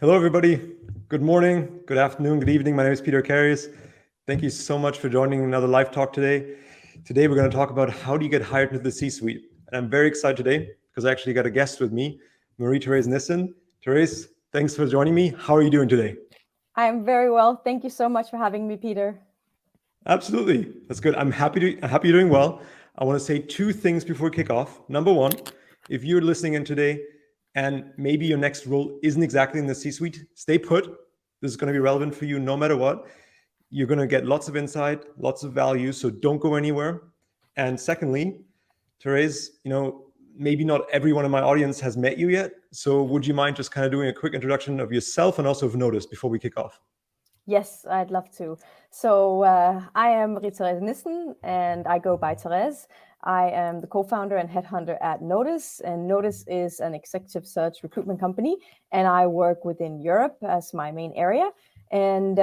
Hello, everybody. Good morning, good afternoon, good evening. My name is Karius. Thank you so much for joining another live talk today. Today, we're going to talk about how do you get hired into the C-suite. And I'm very excited today because I actually got a guest with me, Marie-Therese Nissen. Therese, thanks for joining me. How are you doing today? I'm very well. Thank you so much for having me, Peter. Absolutely. That's good. I'm happy you're doing well. I want to say two things before we kick off. Number one, if you're listening in today and maybe your next role isn't exactly in the C-suite, stay put. This is going to be relevant for you no matter what. You're going to get lots of insight, lots of value, so don't go anywhere. And secondly, Therese, maybe not everyone in my audience has met you yet. So would you mind just kind of doing a quick introduction of yourself and also of Notice before we kick off? Yes, I'd love to. So I am Marie-Therese Nissen, and I go by Therese. I am the co-founder and headhunter at Notice, and Notice is an executive search recruitment company, and I work within Europe as my main area. And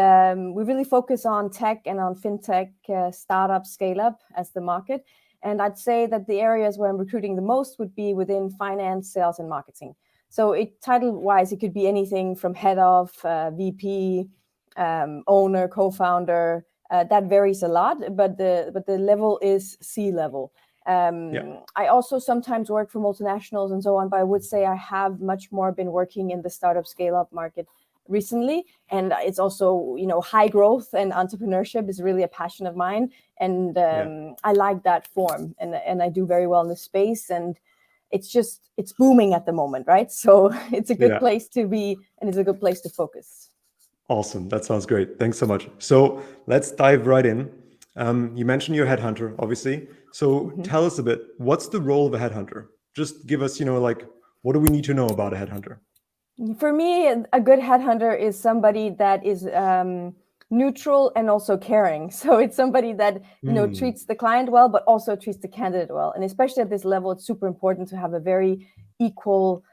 we really focus on tech and on fintech, startup, scale-up as the market. And I'd say that the areas where I'm recruiting the most would be within finance, sales, and marketing. So title-wise, it could be anything from head of, VP, owner, co-founder. That varies a lot, but the level is C-level. I also sometimes work for multinationals and so on, but I would say I have much more been working in the startup scale-up market recently, and it's also high growth and entrepreneurship is really a passion of mine, and I like that form, and I do very well in this space, and it's booming at the moment, right? So it's a good place to be, and it's a good place to focus. Awesome. That sounds great. Thanks so much. So let's dive right in. You mentioned you're a headhunter, obviously. So tell us a bit, what's the role of a headhunter? Just give us, what do we need to know about a headhunter? For me, a good headhunter is somebody that is neutral and also caring. So it's somebody that treats the client well, but also treats the candidate well. And especially at this level, it's super important to have a very equal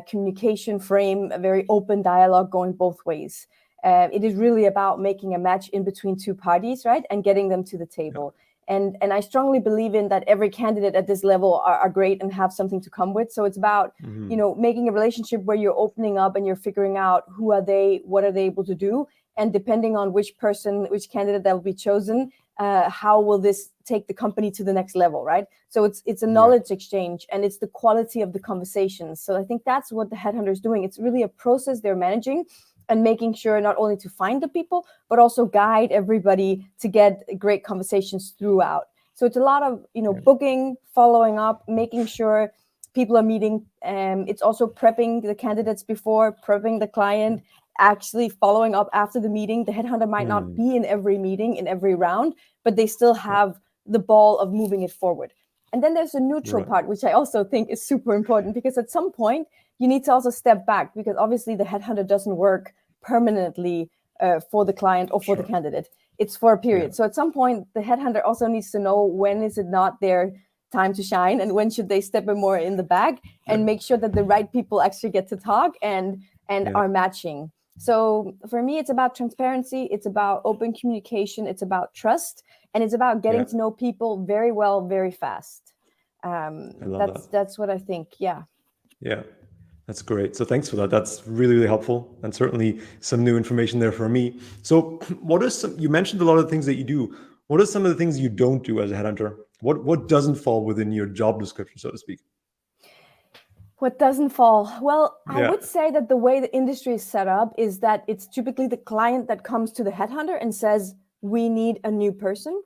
communication frame, a very open dialogue going both ways. It is really about making a match in between two parties, right, and getting them to the table. And I strongly believe in that every candidate at this level are great and have something to come with. So it's about, making a relationship where you're opening up and you're figuring out who are they, what are they able to do? And depending on which candidate that will be chosen, how will this take the company to the next level, right? So it's a knowledge exchange, and it's the quality of the conversations. So I think that's what the headhunter is doing. It's really a process they're managing and making sure not only to find the people, but also guide everybody to get great conversations throughout. So it's a lot of, booking, following up, making sure people are meeting. It's also prepping the candidates before, prepping the client, actually following up after the meeting. The headhunter might not be in every meeting, in every round, but they still have the ball of moving it forward. And then there's a neutral part, which I also think is super important, because at some point, you need to also step back, because obviously the headhunter doesn't work permanently for the client or for the candidate. It's for a period. So at some point, the headhunter also needs to know when is it not their time to shine, and when should they step in more in the back and make sure that the right people actually get to talk and are matching. So for me, it's about transparency, it's about open communication, it's about trust, and it's about getting to know people very well, very fast. That's what I think. Yeah, that's great. So thanks for that. That's really, really helpful, and certainly some new information there for me. So you mentioned a lot of the things that you do. What are some of the things you don't do as a headhunter? What doesn't fall within your job description, so to speak? What doesn't fall? Well, I would say that the way the industry is set up is that it's typically the client that comes to the headhunter and says, we need a new person.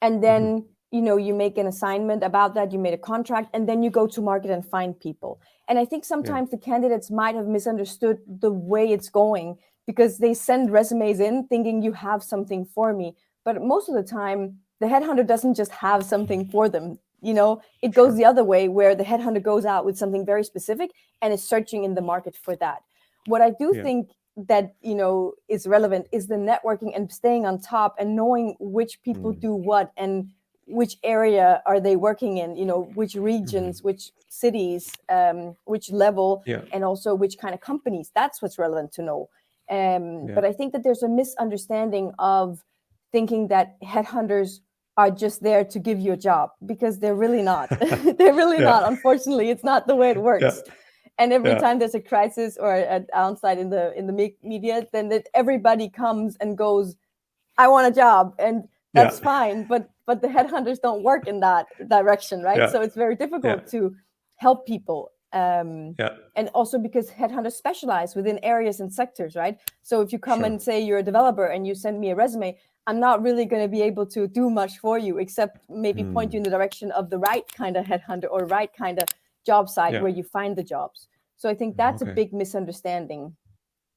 And then, you make an assignment about that, you made a contract, and then you go to market and find people. And I think sometimes the candidates might have misunderstood the way it's going, because they send resumes in thinking you have something for me. But most of the time, the headhunter doesn't just have something for them. It goes the other way, where the headhunter goes out with something very specific and is searching in the market for that. What I do think that, is relevant is the networking and staying on top and knowing which people do what and which area are they working in, which regions, which cities, which level, and also which kind of companies. That's what's relevant to know. But I think that there's a misunderstanding of thinking that headhunters are just there to give you a job, because they're really not. They're really not. Unfortunately, it's not the way it works. And every time there's a crisis or a downside in the media, then everybody comes and goes, I want a job, and that's fine. But the headhunters don't work in that direction, right? So it's very difficult to help people. And also because headhunters specialize within areas and sectors, right? So if you come and say you're a developer and you send me a resume, I'm not really going to be able to do much for you except maybe point you in the direction of the right kind of headhunter or right kind of job site where you find the jobs. So I think that's a big misunderstanding.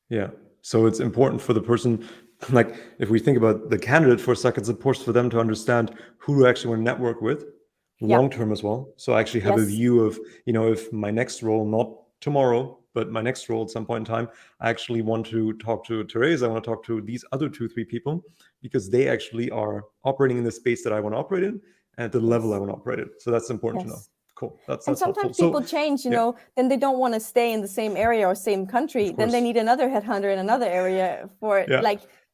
Yeah. So it's important for the person, like if we think about the candidate for a second, it's important for them to understand who to actually want to network with long term as well. So I actually have a view of, if my next role, not tomorrow, but my next role at some point in time, I actually want to talk to Therese, I want to talk to these other 2-3 people because they actually are operating in the space that I want to operate in and at the level I want to operate in. So that's important to know. Cool. That's sometimes helpful. People change, then they don't want to stay in the same area or same country. Then they need another headhunter in another area for it.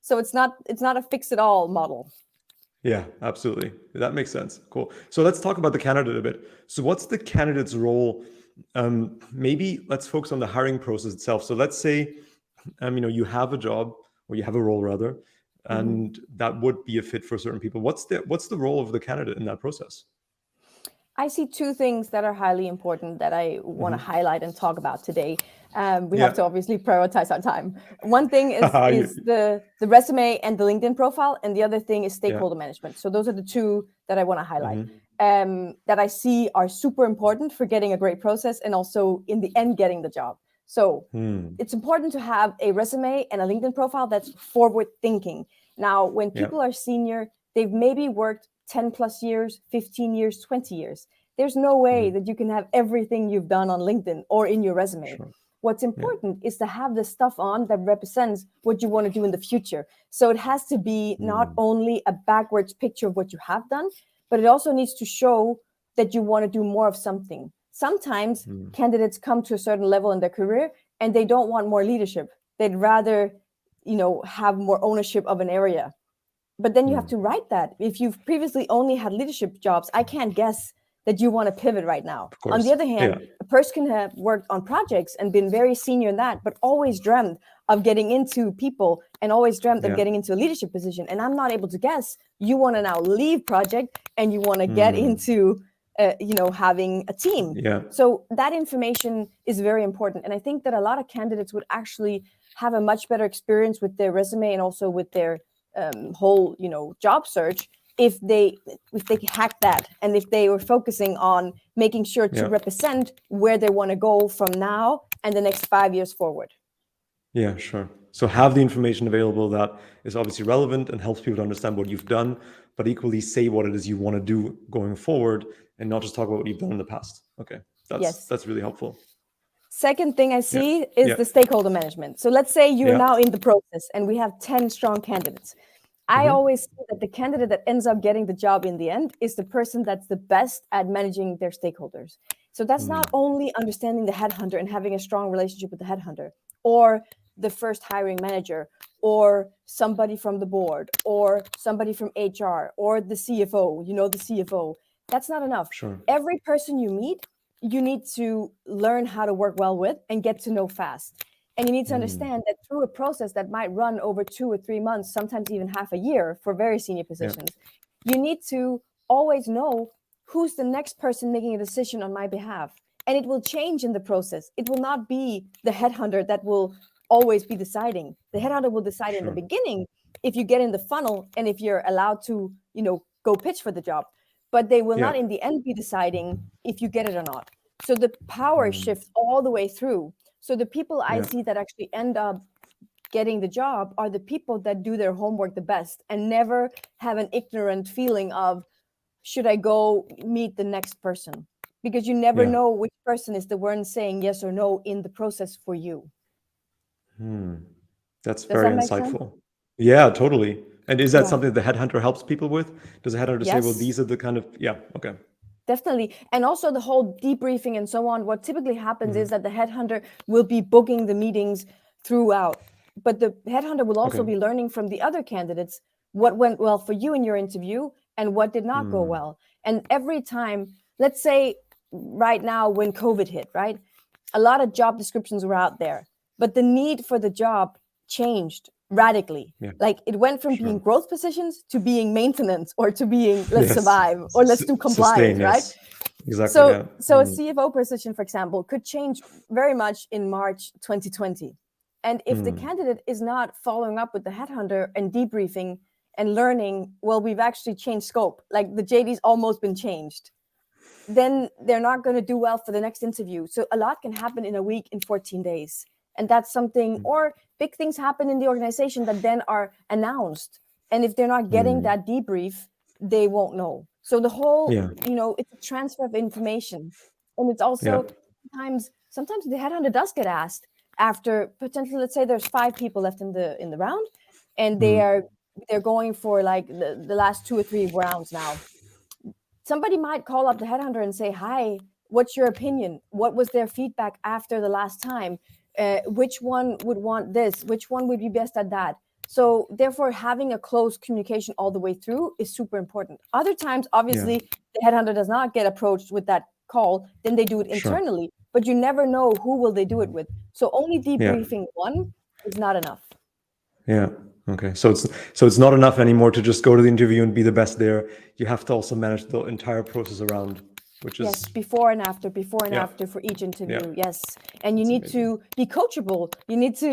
So it's not a fix it all model. Yeah, absolutely. That makes sense. Cool. So let's talk about the candidate a bit. So what's the candidate's role? Maybe let's focus on the hiring process itself. So let's say, you have a job or you have a role rather, and that would be a fit for certain people. What's the role of the candidate in that process? I see 2 things that are highly important that I want to highlight and talk about today. We have to obviously prioritize our time. One thing is the resume and the LinkedIn profile, and the other thing is stakeholder management. So those are the 2 that I want to highlight, that I see are super important for getting a great process and also in the end getting the job. So it's important to have a resume and a LinkedIn profile that's forward thinking. Now, when people are senior, they've maybe worked 10 plus years, 15 years, 20 years. There's no way that you can have everything you've done on LinkedIn or in your resume. What's important is to have the stuff on that represents what you want to do in the future. So it has to be not only a backwards picture of what you have done, but it also needs to show that you want to do more of something. Sometimes candidates come to a certain level in their career and they don't want more leadership. They'd rather, have more ownership of an area. But then you have to write that. If you've previously only had leadership jobs, I can't guess that you want to pivot right now. On the other hand, a person can have worked on projects and been very senior in that, but always dreamt of getting into people and always dreamt of getting into a leadership position. And I'm not able to guess. You want to now leave project and you want to get into, having a team. So that information is very important. And I think that a lot of candidates would actually have a much better experience with their resume and also with their whole job search if they hack that and if they were focusing on making sure to represent where they want to go from now and the next 5 years forward. Yeah, sure. So have the information available that is obviously relevant and helps people to understand what you've done, but equally say what it is you want to do going forward and not just talk about what you've done in the past. Okay, that's really helpful. Second thing I see is the stakeholder management. So let's say you're now in the process and we have 10 strong candidates. I always say that the candidate that ends up getting the job in the end is the person that's the best at managing their stakeholders. So that's not only understanding the headhunter and having a strong relationship with the headhunter or the first hiring manager or somebody from the board or somebody from HR or the CFO, the CFO. That's not enough. Every person you meet, you need to learn how to work well with and get to know fast. And you need to understand that through a process that might run over 2 or 3 months, sometimes even half a year for very senior positions, you need to always know who's the next person making a decision on my behalf. And it will change in the process. It will not be the headhunter that will always be deciding. The headhunter will decide in the beginning if you get in the funnel and if you're allowed to, go pitch for the job. But they will not in the end be deciding if you get it or not. So the power shifts all the way through. So the people I see that actually end up getting the job are the people that do their homework the best and never have an ignorant feeling of, should I go meet the next person? Because you never know which person is the one saying yes or no in the process for you. That's very insightful. Yeah, totally. And is that something the headhunter helps people with? Does the headhunter say, well, these are the kind of, okay. Definitely. And also the whole debriefing and so on. What typically happens is that the headhunter will be booking the meetings throughout. But the headhunter will also be learning from the other candidates what went well for you in your interview and what did not go well. And every time, let's say right now when COVID hit, right? a lot of job descriptions were out there, but the need for the job changed radically. Like it went from being growth positions to being maintenance, or to being let's survive, or let's do compliance, right? Exactly. So a CFO position, for example, could change very much in March 2020. And if the candidate is not following up with the headhunter and debriefing and learning, well, we've actually changed scope, like the JD's almost been changed, then they're not going to do well for the next interview. So a lot can happen in a week, in 14 days. And that's something, or big things happen in the organization that then are announced. And if they're not getting that debrief, they won't know. So the whole, it's a transfer of information. And it's also sometimes the headhunter does get asked after potentially, let's say there's 5 people left in the round, and they're going for like the last 2 or 3 rounds now. Somebody might call up the headhunter and say, hi, what's your opinion? What was their feedback after the last time? Which one would want this? Which one would be best at that? So therefore, having a close communication all the way through is super important. Other times, obviously, the headhunter does not get approached with that call, then they do it internally, but you never know who will they do it with. So only debriefing one is not enough. Yeah. Okay. So it's not enough anymore to just go to the interview and be the best there. You have to also manage the entire process around, which is before and after for each interview. Yes. And you need to be coachable. You need to,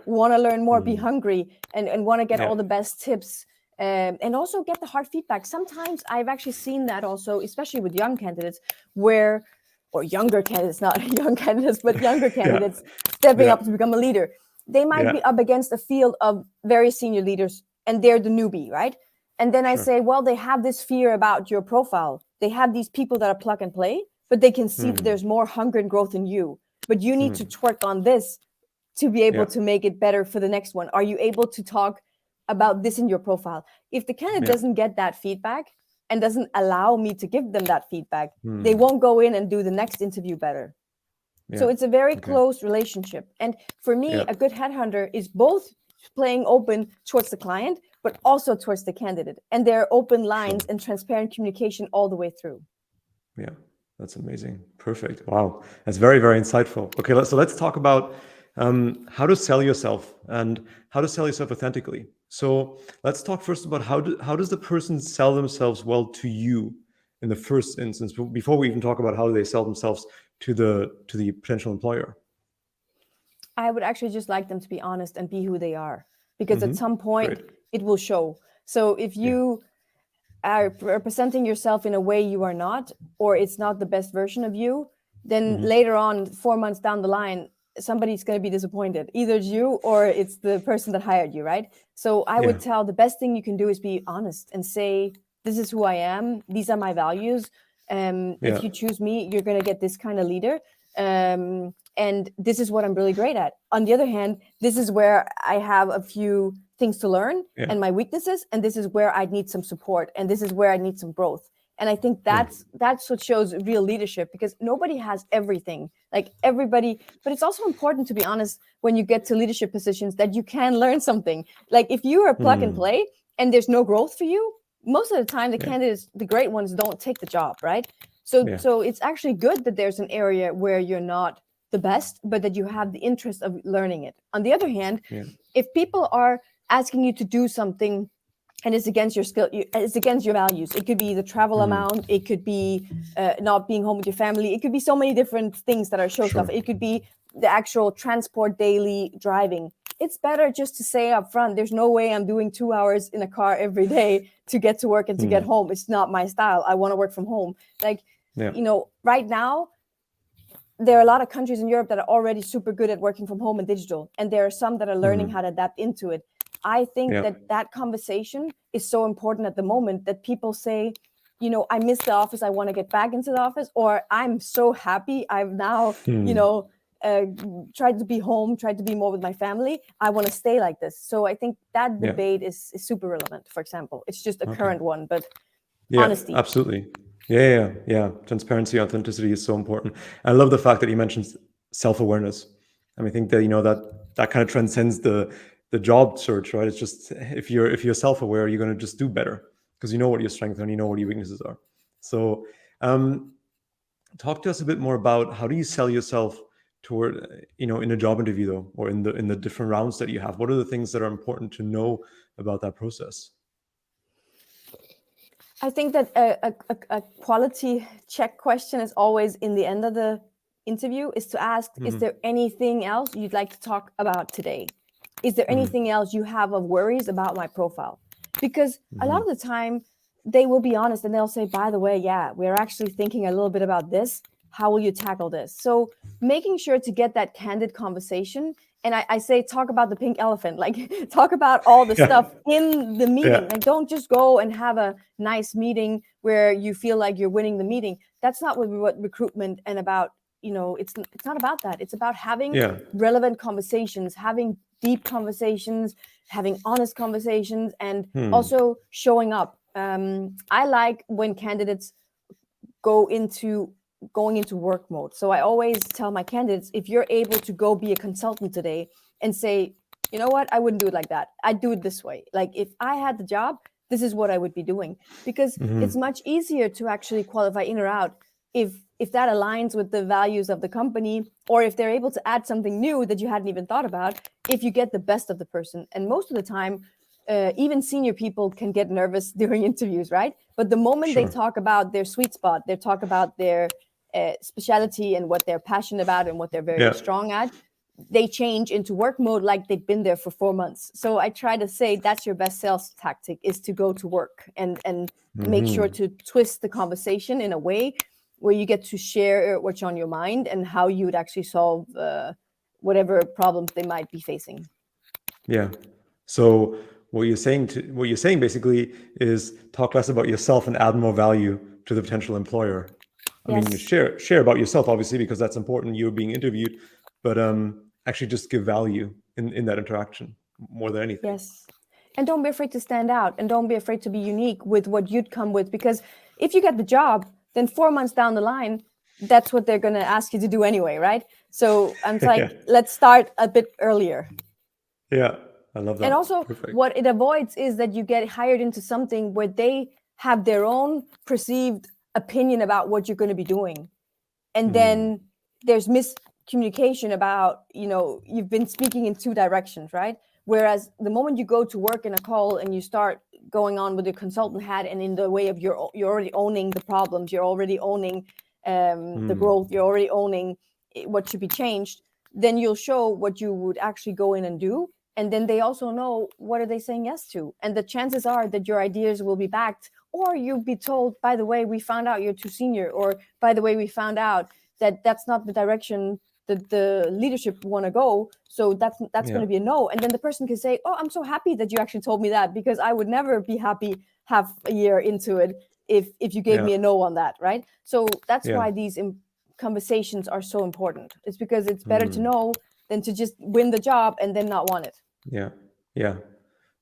want to learn more, be hungry, and want to get all the best tips. And also get the hard feedback. Sometimes I've actually seen that also, especially with young candidates, or younger candidates, not young candidates, but younger candidates stepping up to become a leader. They might be up against a field of very senior leaders, and they're the newbie, right? And then I say, well, they have this fear about your profile. They have these people that are plug and play, but they can see that there's more hunger and growth in you. But you need to work on this to be able to make it better for the next one. Are you able to talk about this in your profile? If the candidate doesn't get that feedback and doesn't allow me to give them that feedback, they won't go in and do the next interview better. So it's a very close relationship. And for me, a good headhunter is both playing open towards the client, but also towards the candidate. And there are open lines and transparent communication all the way through. Yeah, that's amazing. Perfect. Wow. That's very, very insightful. Okay, so let's talk about how to sell yourself and how to sell yourself authentically. So let's talk first about how does the person sell themselves well to you in the first instance, before we even talk about how they sell themselves to the potential employer. I would actually just like them to be honest and be who they are, because at some point it will show. So if you are presenting yourself in a way you are not, or it's not the best version of you, then later on, 4 months down the line, somebody's going to be disappointed. Either it's you or it's the person that hired you, right? So I would tell the best thing you can do is be honest and say, this is who I am. These are my values. If you choose me, you're going to get this kind of leader. And this is what I'm really great at. On the other hand, this is where I have a few things to learn and my weaknesses. And this is where I need some support. And this is where I need some growth. And I think that's what shows real leadership, because nobody has everything, like everybody. But it's also important to be honest when you get to leadership positions that you can learn something. Like if you are plug and play and there's no growth for you, most of the time the candidates, the great ones, don't take the job, right? So it's actually good that there's an area where you're not the best, but that you have the interest of learning it. On the other hand, if people are asking you to do something and it's against your skill, it's against your values. It could be the travel amount. It could be not being home with your family. It could be so many different things that are showstopper. It could be the actual transport, daily driving. It's better just to say up front, there's no way I'm doing 2 hours in a car every day to get to work and to get home. It's not my style. I want to work from home. Like, right now, there are a lot of countries in Europe that are already super good at working from home and digital. And there are some that are learning how to adapt into it. I think that conversation is so important at the moment, that people say, I miss the office. I want to get back into the office, or I'm so happy. I've now, tried to be home, tried to be more with my family. I want to stay like this. So I think that debate is super relevant. For example, it's just a current one, but honesty. Absolutely. Yeah. Transparency, authenticity is so important. I love the fact that you mentioned self-awareness. I mean, I think that, that kind of transcends the job search, right? It's just, if you're self-aware, you're going to just do better because you know what your strengths are and you know what your weaknesses are. So talk to us a bit more about how do you sell yourself toward, in a job interview though, or in the different rounds that you have? What are the things that are important to know about that process? I think that a quality check question is always in the end of the interview, is to ask, is there anything else you'd like to talk about today? Is there anything else you have of worries about my profile? Because a lot of the time they will be honest and they'll say, by the way, yeah, we're actually thinking a little bit about this. How will you tackle this? So making sure to get that candid conversation. And I say, talk about the pink elephant, like talk about all the stuff in the meeting. Yeah. Like, don't just go and have a nice meeting where you feel like you're winning the meeting. That's not what recruitment and about, it's not about that. It's about having relevant conversations, having deep conversations, having honest conversations, and also showing up. I like when candidates going into work mode. So I always tell my candidates, if you're able to go be a consultant today and say, you know what, I wouldn't do it like that. I'd do it this way. Like, if I had the job, this is what I would be doing. Because it's much easier to actually qualify in or out if that aligns with the values of the company, or if they're able to add something new that you hadn't even thought about, if you get the best of the person. And most of the time, even senior people can get nervous during interviews, right? But the moment they talk about their sweet spot, they talk about their specialty and what they're passionate about and what they're very strong at, they change into work mode like they've been there for 4 months. So I try to say that's your best sales tactic, is to go to work and make sure to twist the conversation in a way where you get to share what's on your mind and how you would actually solve whatever problems they might be facing. Yeah. So what you're saying basically is talk less about yourself and add more value to the potential employer. I mean, you share about yourself, obviously, because that's important. You're being interviewed, but actually just give value in that interaction more than anything. Yes. And don't be afraid to stand out, and don't be afraid to be unique with what you'd come with, because if you get the job, then 4 months down the line, that's what they're going to ask you to do anyway, right? So I'm like, let's start a bit earlier. Yeah, I love that. And also, what it avoids is that you get hired into something where they have their own perceived opinion about what you're going to be doing. And then there's miscommunication about, you've been speaking in two directions, right? Whereas the moment you go to work in a call and you start going on with your consultant hat, and in the way of you're already owning the problems, you're already owning the growth, you're already owning what should be changed, then you'll show what you would actually go in and do. And then they also know what are they saying yes to. And the chances are that your ideas will be backed, or you'll be told, by the way, we found out you're too senior, or by the way, we found out that that's not the direction that the leadership want to go. So that's going to be a no. And then the person can say, oh, I'm so happy that you actually told me that, because I would never be happy half a year into it if you gave me a no on that, right? So that's why these conversations are so important. It's because it's better to know than to just win the job and then not want it. Yeah.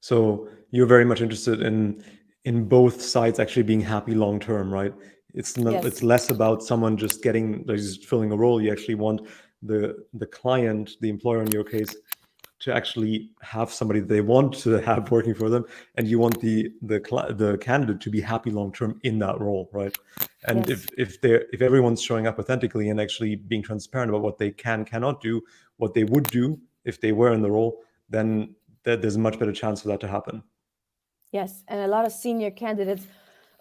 So you're very much interested in both sides actually being happy long term, right? It's not, it's less about someone just filling a role. You actually want the client, the employer in your case, to actually have somebody they want to have working for them, and you want the candidate to be happy long term in that role, right? And if everyone's showing up authentically and actually being transparent about what they cannot do, what they would do if they were in the role, then there's a much better chance for that to happen. Yes, and a lot of senior candidates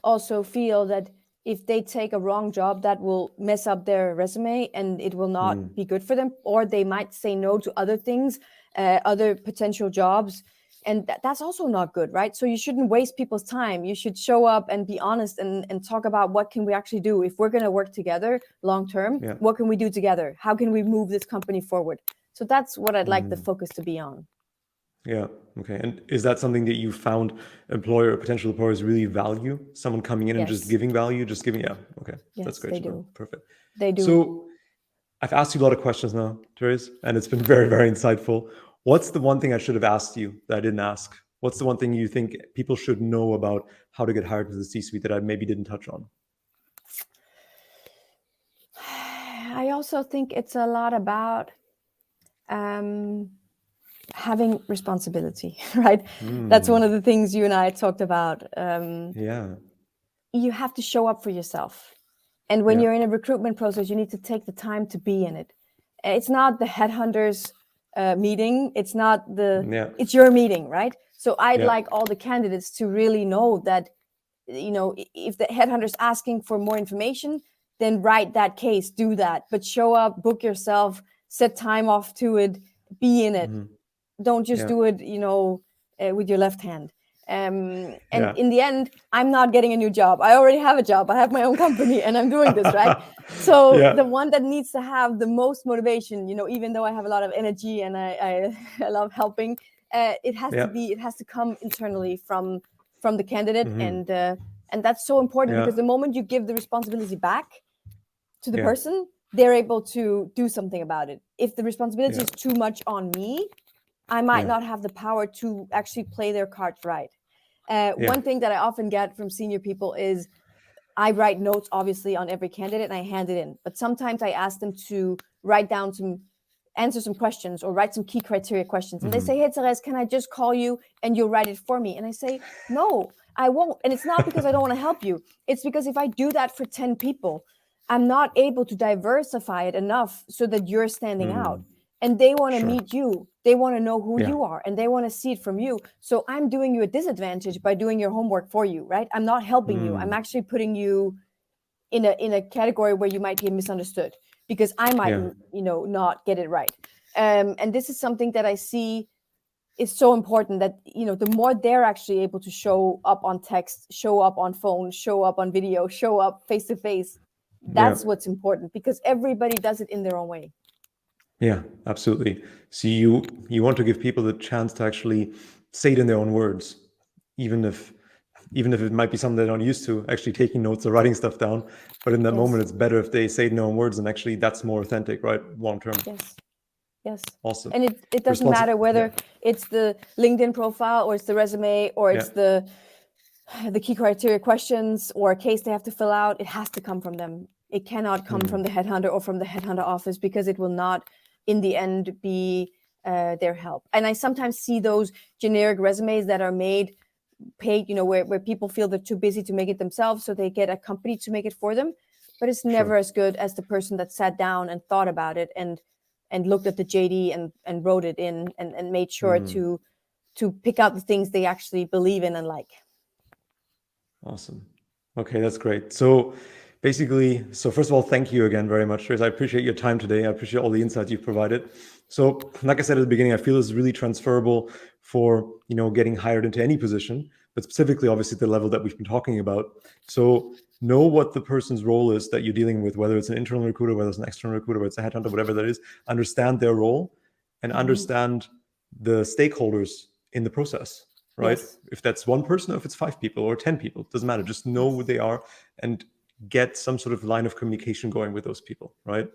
also feel that if they take a wrong job, that will mess up their resume and it will not be good for them, or they might say no to other things, other potential jobs, and that's also not good, right? So you shouldn't waste people's time. You should show up and be honest and talk about what can we actually do if we're going to work together long term. What can we do together? How can we move this company forward? So that's what I'd like the focus to be on. Yeah. Okay. And is that something that you found potential employers really value? Someone coming in and just giving value, Yeah. Okay. Yes, that's great. They do. Perfect. They do. So I've asked you a lot of questions now, Therese, and it's been very, very insightful. What's the one thing I should have asked you that I didn't ask? What's the one thing you think people should know about how to get hired to the C-suite that I maybe didn't touch on? I also think it's a lot about having responsibility, right? That's one of the things you and I talked about. You have to show up for yourself. And when you're in a recruitment process, you need to take the time to be in it. It's not the headhunters meeting. It's not Yeah. it's your meeting, right? So I'd Yeah. like all the candidates to really know that, if the headhunter's asking for more information, then write that case, do that, but show up, book yourself, set time off to it, be in it. Don't just do it, with your left hand. And in the end, I'm not getting a new job. I already have a job. I have my own company and I'm doing this, right? So the one that needs to have the most motivation, even though I have a lot of energy and I love helping, it has to come internally from the candidate. And that's so important, because the moment you give the responsibility back to the person, they're able to do something about it. If the responsibility is too much on me, I might not have the power to actually play their cards right. One thing that I often get from senior people is, I write notes, obviously, on every candidate and I hand it in. But sometimes I ask them to answer some questions or write some key criteria questions. And they say, hey, Therese, can I just call you and you'll write it for me? And I say, no, I won't. And it's not because I don't want to help you. It's because if I do that for 10 people, I'm not able to diversify it enough so that you're standing out. And they want to meet you. They want to know who you are, and they want to see it from you. So I'm doing you a disadvantage by doing your homework for you, right? I'm not helping you. I'm actually putting you in a category where you might be misunderstood, because I might, not get it right. And this is something that I see is so important, that, the more they're actually able to show up on text, show up on phone, show up on video, show up face to face. That's what's important, because everybody does it in their own way. Yeah, absolutely. So you want to give people the chance to actually say it in their own words, even if it might be something they're not used to, actually taking notes or writing stuff down. But in that moment, it's better if they say it in their own words, and actually that's more authentic, right? Long term. Yes. Awesome. And it doesn't matter whether it's the LinkedIn profile or it's the resume or it's the key criteria questions or a case they have to fill out. It has to come from them. It cannot come from the headhunter or from the headhunter office, because it will not, in the end, be their help. And I sometimes see those generic resumes that are made paid, where people feel they're too busy to make it themselves, so they get a company to make it for them. But it's never as good as the person that sat down and thought about it and looked at the JD and wrote it in and made sure to pick out the things they actually believe in and like. Awesome. Okay, that's great. So basically, first of all, thank you again very much, Therese. I appreciate your time today. I appreciate all the insights you've provided. So like I said at the beginning, I feel this is really transferable for, getting hired into any position, but specifically, obviously, the level that we've been talking about. So know what the person's role is that you're dealing with, whether it's an internal recruiter, whether it's an external recruiter, whether it's a headhunter, whatever that is. Understand their role and understand the stakeholders in the process, right? Yes. If that's one person or if it's 5 people or 10 people, doesn't matter. Just know who they are and get some sort of line of communication going with those people, right?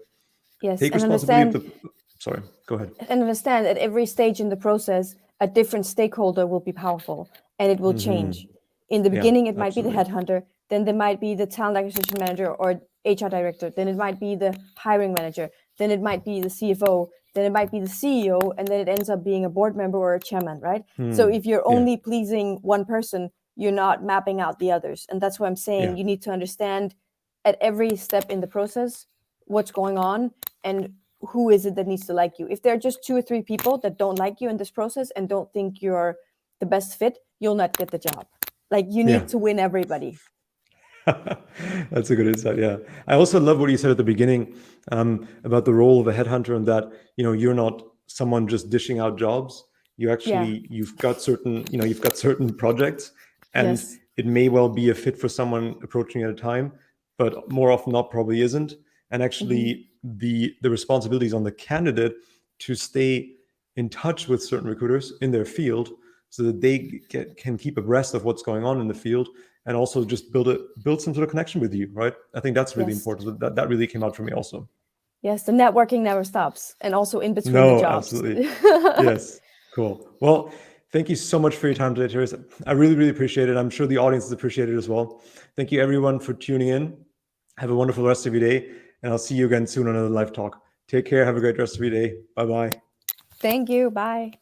Yes. Take and responsibility. Sorry, go ahead. And understand at every stage in the process, a different stakeholder will be powerful and it will change. In the beginning, it might be the headhunter, then there might be the talent acquisition manager or HR director, then it might be the hiring manager, then it might be the CFO, then it might be the CEO, and then it ends up being a board member or a chairman, right? So if you're only pleasing one person, you're not mapping out the others. And that's why I'm saying you need to understand at every step in the process what's going on and who is it that needs to like you. If there are just 2 or 3 people that don't like you in this process and don't think you're the best fit, you'll not get the job. Like, you need to win everybody. That's a good insight. Yeah. I also love what you said at the beginning about the role of a headhunter, and that, you're not someone just dishing out jobs. You actually, you've got certain projects, and it may well be a fit for someone approaching at a time, but more often not probably isn't. And actually the responsibilities on the candidate to stay in touch with certain recruiters in their field so that they can keep abreast of what's going on in the field, and also just build some sort of connection with you, right? I think that's really important. That really came out for me also. Yes, the networking never stops, and also in between the jobs. Absolutely. Yes, cool. Well, thank you so much for your time today, Therese. I really, really appreciate it. I'm sure the audience has appreciated it as well. Thank you, everyone, for tuning in. Have a wonderful rest of your day, and I'll see you again soon on another live talk. Take care. Have a great rest of your day. Bye-bye. Thank you. Bye.